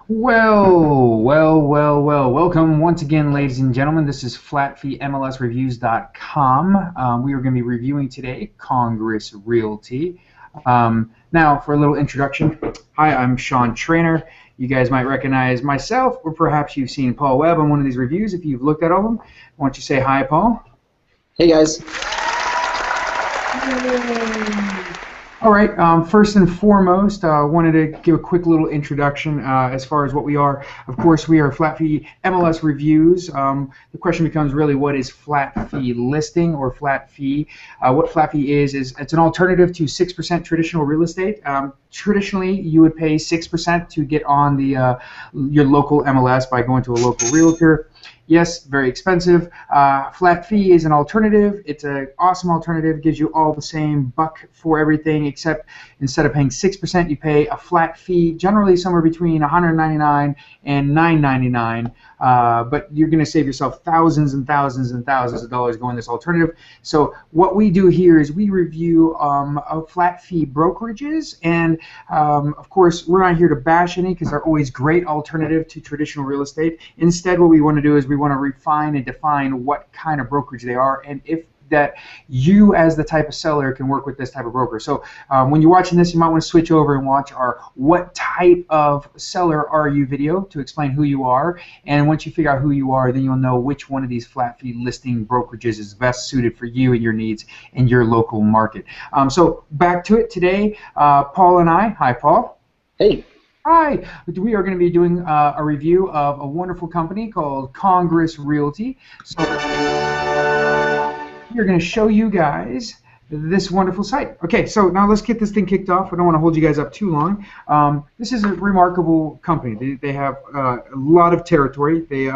Well. Welcome once again, ladies and gentlemen. This is FlatFeeMLSReviews.com. We are going to be reviewing today Congress Realty. Now, for a little introduction, hi, I'm Sean Trainer. You guys might recognize myself, or perhaps you've seen Paul Webb on one of these reviews if you've looked at all of them. Why don't you say hi, Paul? Hey, guys. All right, first and foremost, I wanted to give a quick little introduction as far as what we are. Of course, we are Flat Fee MLS Reviews. The question becomes really, what is flat fee listing or flat fee? What flat fee is it's an alternative to 6% traditional real estate. Traditionally, you would pay 6% to get on the your local MLS by going to a local realtor. Yes, very expensive. Flat fee is an alternative. It's an awesome alternative. Gives you all the same buck for everything, except instead of paying 6%, you pay a flat fee, generally somewhere between $199 and $999. But you're going to save yourself thousands and thousands and thousands of dollars going this alternative. So what we do here is we review flat fee brokerages, and of course, we're not here to bash any because they're always great alternative to traditional real estate. Instead, what we want to do is we want to refine and define what kind of brokerage they are, and if that you as the type of seller can work with this type of broker. So when you're watching this, you might want to switch over and watch our what type of seller are you video to explain who you are, and once you figure out who you are, then you'll know which one of these flat fee listing brokerages is best suited for you and your needs in your local market. So back to it today, Paul and I. Hi, Paul. Hey. Hi, we are going to be doing a review of a wonderful company called Congress Realty. So we're going to show you guys this wonderful site. Okay, so now let's get this thing kicked off. I don't want to hold you guys up too long. This is a remarkable company. They have a lot of territory. They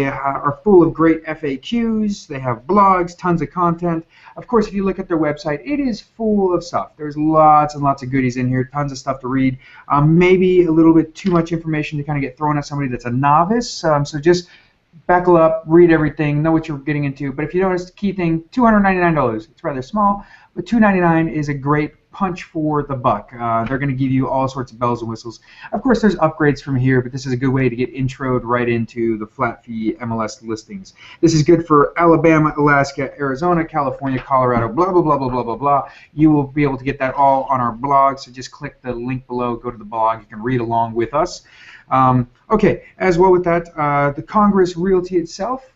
are full of great FAQs. They have blogs, tons of content. Of course, if you look at their website, it is full of stuff. There's lots and lots of goodies in here, tons of stuff to read. Maybe a little bit too much information to kind of get thrown at somebody that's a novice. So just buckle up, read everything, know what you're getting into. But if you notice, the key thing, $299. It's rather small, but $299 is a great punch for the buck. They're going to give you all sorts of bells and whistles. Of course, there's upgrades from here, but this is a good way to get introed right into the flat fee MLS listings. This is good for Alabama, Alaska, Arizona, California, Colorado, blah, blah, blah, blah, blah, blah, blah. You will be able to get that all on our blog, so just click the link below, go to the blog. You can read along with us. Okay, as well with that, the Congress Realty itself,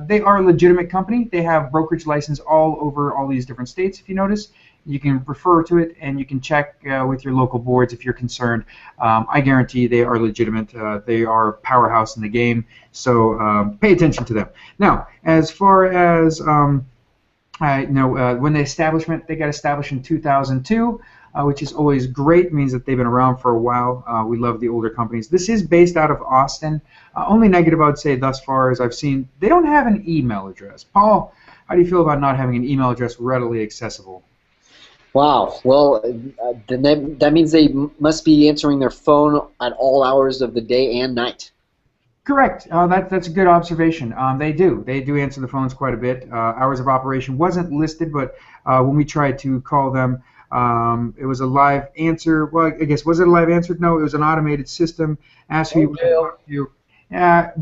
they are a legitimate company. They have brokerage license all over all these different states, if you notice. You can refer to it, and you can check with your local boards if you're concerned. I guarantee they are legitimate. They are a powerhouse in the game, so pay attention to them. Now, as far as when the establishment, they got established in 2002, which is always great. It means that they've been around for a while. We love the older companies. This is based out of Austin. Only negative I would say thus far as I've seen, they don't have an email address. Paul, how do you feel about not having an email address readily accessible? Wow. Well, then that means they must be answering their phone at all hours of the day and night. Correct. That's a good observation. They do answer the phones quite a bit. Hours of operation wasn't listed, but when we tried to call them, it was a live answer. Well, I guess, was it a live answer? No, it was an automated system. Asked who you wanted to talk to.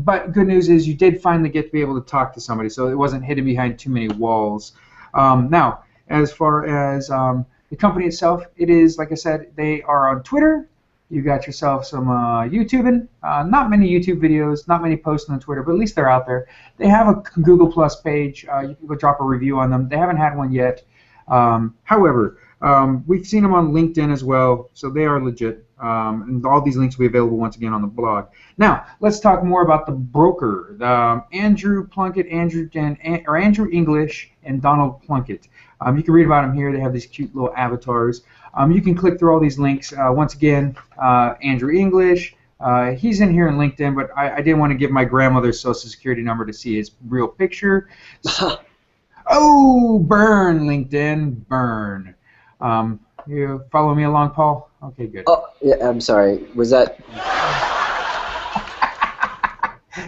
But good news is you did finally get to be able to talk to somebody, so it wasn't hidden behind too many walls. Now, as far as the company itself, it is, like I said, they are on Twitter. You got yourself some YouTubing. Not many YouTube videos, not many posts on Twitter, but at least they're out there. They have a Google Plus page. You can go drop a review on them. They haven't had one yet. However, we've seen them on LinkedIn as well, so they are legit. And all these links will be available once again on the blog. Now, let's talk more about the broker. Andrew Plunkett, Andrew English, and Donald Plunkett. You can read about them here. They have these cute little avatars. You can click through all these links. Once again, Andrew English. He's in here in LinkedIn, but I didn't want to give my grandmother's social security number to see his real picture. Oh, burn, LinkedIn, burn. You follow me along, Paul? Okay, good. Oh, yeah, I'm sorry. Was that...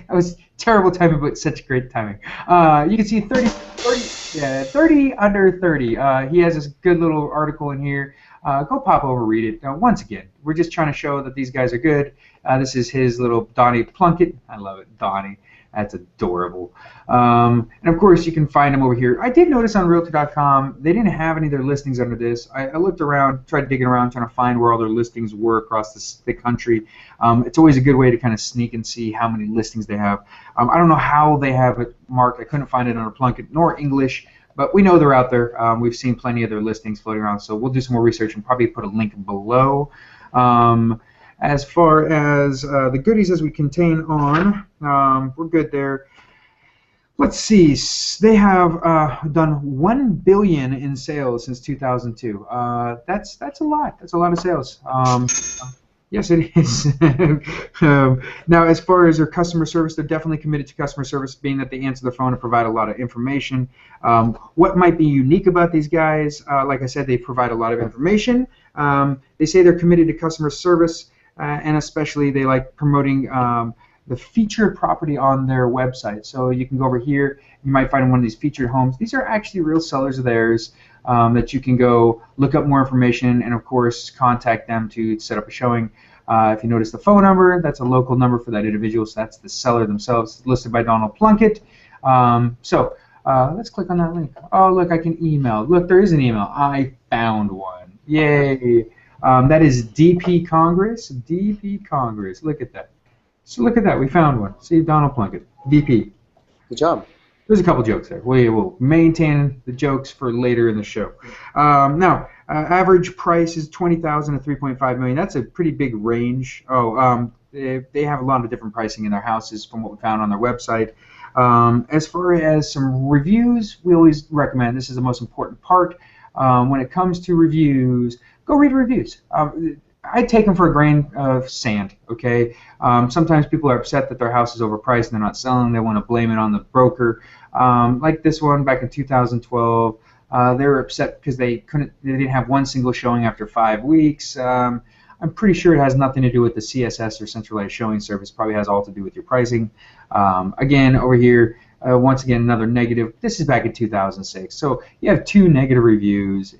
That was terrible timing, but such great timing. You can see 30 under 30. He has this good little article in here. go pop over, read it. Once again, we're just trying to show that these guys are good. This is his little Donnie Plunkett. I love it, Donnie. That's adorable. And of course, you can find them over here. I did notice on Realty.com they didn't have any of their listings under this. I looked around, tried digging around, trying to find where all their listings were across the country. It's always a good way to kind of sneak and see how many listings they have. I don't know how they have it marked. I couldn't find it under Plunkett nor English, but we know they're out there. We've seen plenty of their listings floating around, so we'll do some more research and probably put a link below. As far as the goodies as we contain on, we're good there. Let's see. They have done 1 billion in sales since 2002. That's a lot. That's a lot of sales. Yes, it is. Now, as far as their customer service, they're definitely committed to customer service, being that they answer the phone and provide a lot of information. What might be unique about these guys? Like I said, they provide a lot of information. They say they're committed to customer service, and especially they like promoting the featured property on their website. So you can go over here, you might find one of these featured homes. These are actually real sellers of theirs that you can go look up more information and of course contact them to set up a showing. If you notice the phone number, that's a local number for that individual, so that's the seller themselves, listed by Donald Plunkett. Let's click on that link. Oh, look, I can email. Look, there is an email. I found one. Yay. That is DP Congress. DP Congress. Look at that. So look at that, we found one. See, Donald Plunkett, VP. Good job. There's a couple jokes there. We will maintain the jokes for later in the show. Now, average price is $20,000 to $3.5 million. That's a pretty big range. They have a lot of different pricing in their houses from what we found on their website. As far as some reviews, we always recommend, this is the most important part. When it comes to reviews, go read reviews. I take them for a grain of sand, okay? Sometimes people are upset that their house is overpriced and they're not selling. They want to blame it on the broker. Like this one back in 2012, they were upset because they didn't have one single showing after 5 weeks. I'm pretty sure it has nothing to do with the CSS or centralized showing service. Probably has all to do with your pricing. Again, over here, once again, another negative. This is back in 2006. So you have 2 negative reviews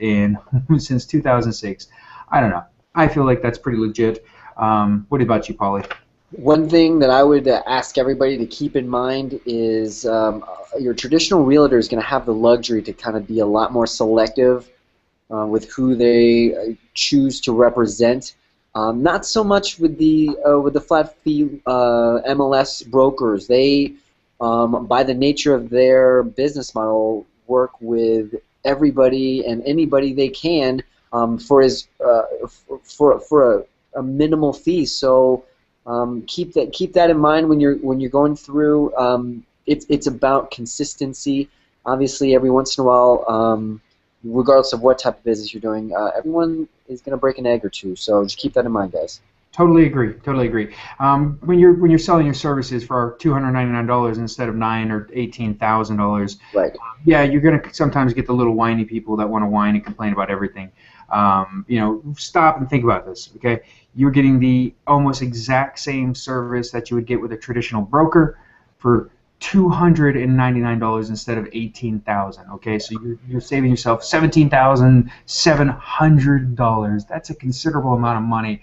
since 2006. I don't know. I feel like that's pretty legit. What about you, Polly? One thing that I would ask everybody to keep in mind is your traditional realtor is going to have the luxury to kind of be a lot more selective with who they choose to represent. Not so much with the flat fee MLS brokers. They, by the nature of their business model, work with everybody and anybody they can. For a minimal fee, so keep that in mind when you're going through. It's about consistency. Obviously, every once in a while, regardless of what type of business you're doing, everyone is going to break an egg or two. So just keep that in mind, guys. Totally agree. Totally agree. When you're selling your services for $299 instead of $9,000 or $18,000, right? Yeah, you're going to sometimes get the little whiny people that want to whine and complain about everything. Stop and think about this. Okay, you're getting the almost exact same service that you would get with a traditional broker for $299 instead of $18,000. Okay, so you're saving yourself $17,700. That's a considerable amount of money.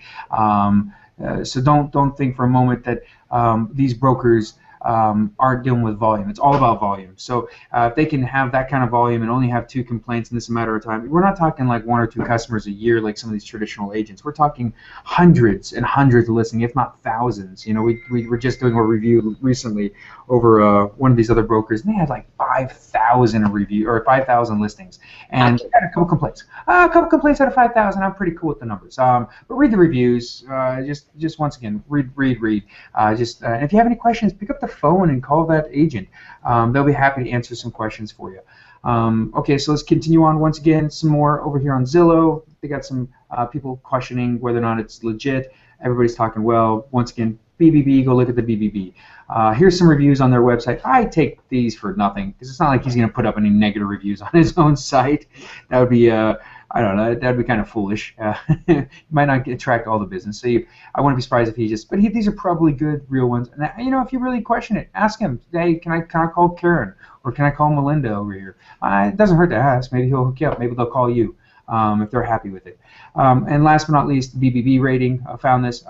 So don't think for a moment that these brokers aren't dealing with volume. It's all about volume. So if they can have that kind of volume and only have 2 complaints in this matter of time, we're not talking like 1 or 2 customers a year like some of these traditional agents. We're talking hundreds and hundreds of listings, if not thousands. We were just doing a review recently over one of these other brokers, and they had like 5,000 listings, and had a couple complaints. A couple complaints out of 5,000. I'm pretty cool with the numbers. But read the reviews. Just once again, read. And if you have any questions, pick up the phone and call that agent. They'll be happy to answer some questions for you. Okay, so let's continue on once again. Some more over here on Zillow. They got some people questioning whether or not it's legit. Everybody's talking well. Once again, BBB, go look at the BBB. Here's some reviews on their website. I take these for nothing because it's not like he's going to put up any negative reviews on his own site. That would be, I don't know, that would be kind of foolish. You might not attract all the business. So I wouldn't be surprised if these are probably good, real ones. And if you really question it, ask him. Hey, can I call Karen or can I call Melinda over here? It doesn't hurt to ask. Maybe he'll hook you up. Maybe they'll call you. if they're happy with it. And last but not least, BBB rating. I found this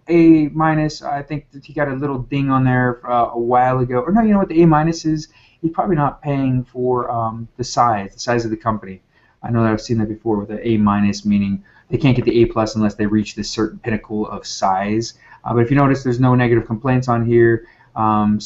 A minus. I think that he got a little ding on there a while ago. Or no, you know what the A minus is? He's probably not paying for the size of the company. I know that I've seen that before with an A minus, meaning they can't get the A plus unless they reach this certain pinnacle of size. But if you notice, there's no negative complaints on here. Man,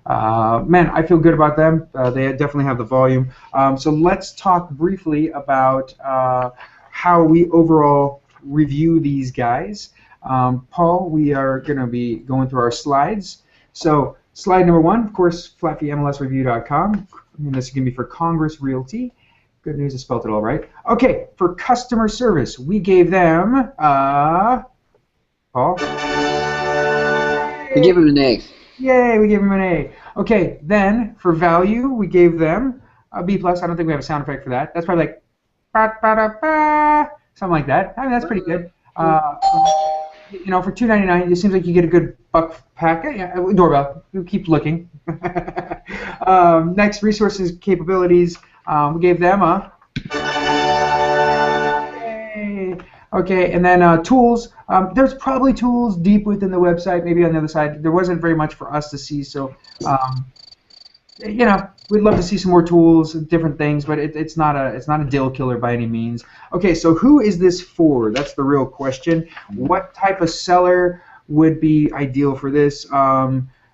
I feel good about them. They definitely have the volume. So let's talk briefly about how we overall review these guys. Paul, we are going to be going through our slides. So slide number 1, of course, flatfeemlsreview.com. And this is going to be for Congress Realty. Good news, I spelled it all right. Okay, for customer service, we gave them, Paul? We gave him an A. Yay, we gave them an A. Okay, then for value, we gave them a B plus. I don't think we have a sound effect for that. That's probably like ba ba da ba, something like that. I mean, that's pretty good. You know, for $2.99, it seems like you get a good buck pack. Yeah, doorbell. You keep looking. Next, resources, capabilities. We gave them a. Yay. Okay, and then tools. There's probably tools deep within the website, maybe on the other side. There wasn't very much for us to see, so you know, we'd love to see some more tools, different things, but it's not a deal killer by any means. Okay, so who is this for? That's the real question. What type of seller would be ideal for this?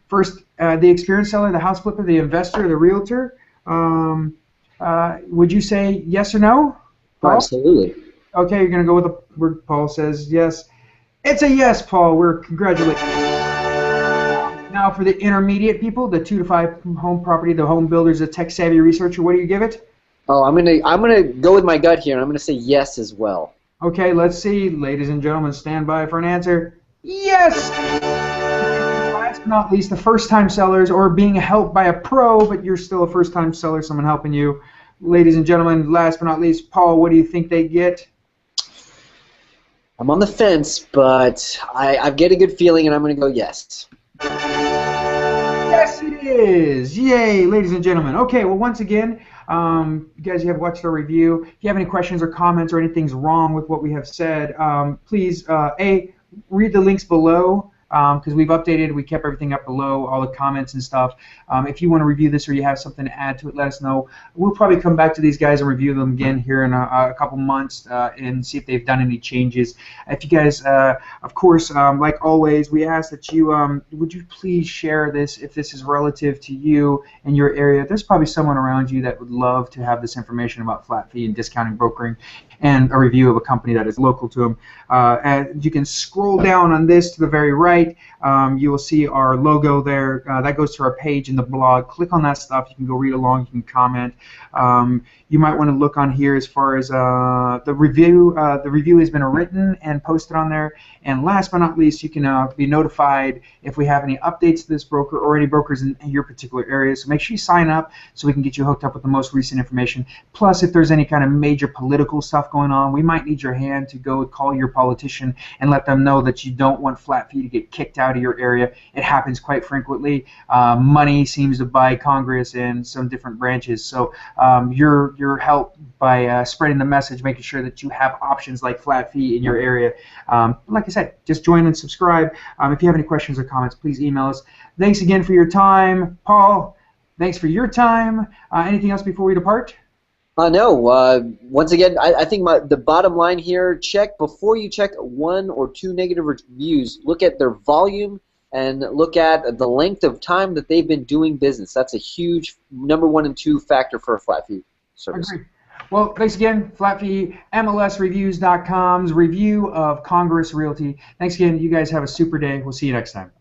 First, the experienced seller, the house flipper, the investor, the realtor. Would you say yes or no? Paul? Absolutely. Okay, you're going to go with where Paul says yes. It's a yes, Paul. We're congratulations. Now for the intermediate people, the 2 to 5 home property, the home builders, the tech savvy researcher, what do you give it? Oh, I'm gonna go with my gut here, and I'm gonna say yes as well. Okay, let's see. Ladies and gentlemen, stand by for an answer. Yes! Last but not least, the first-time sellers, or being helped by a pro, but you're still a first-time seller, someone helping you. Ladies and gentlemen, last but not least, Paul, what do you think they get? I'm on the fence, but I get a good feeling, and I'm gonna go yes. Yes, it is! Yay, ladies and gentlemen. Okay, well, once again, you guys have watched our review. If you have any questions or comments or anything's wrong with what we have said, please, read the links below, because we've updated, we kept everything up below, all the comments and stuff. If you want to review this or you have something to add to it, let us know. We'll probably come back to these guys and review them again here in a couple months and see if they've done any changes. If you guys, of course, like always, we ask that you, would you please share this if this is relative to you in your area. There's probably someone around you that would love to have this information about flat fee and discounting brokering and a review of a company that is local to them. And you can scroll down on this to the very right. You will see our logo there. That goes to our page in the blog. Click on that stuff. You can go read along. You can comment. You might want to look on here as far as the review. The review has been written and posted on there. And last but not least, you can be notified if we have any updates to this broker or any brokers in your particular area. So make sure you sign up so we can get you hooked up with the most recent information. Plus, if there's any kind of major political stuff going on, we might need your hand to go call your politician and let them know that you don't want flat fee to get kicked out of your area. It happens quite frequently. Money seems to buy Congress and some different branches. So your help by spreading the message, making sure that you have options like flat fee in your area. Like I said, just join and subscribe. If you have any questions or comments, please email us. Thanks again for your time. Paul, thanks for your time. Anything else before we depart? No. Once again, I think the bottom line here, before you check 1 or 2 negative reviews, look at their volume and look at the length of time that they've been doing business. That's a huge number 1 and 2 factor for a flat fee service. Agreed. Well, thanks again, FlatFeeMLSReviews.com's review of Congress Realty. Thanks again. You guys have a super day. We'll see you next time.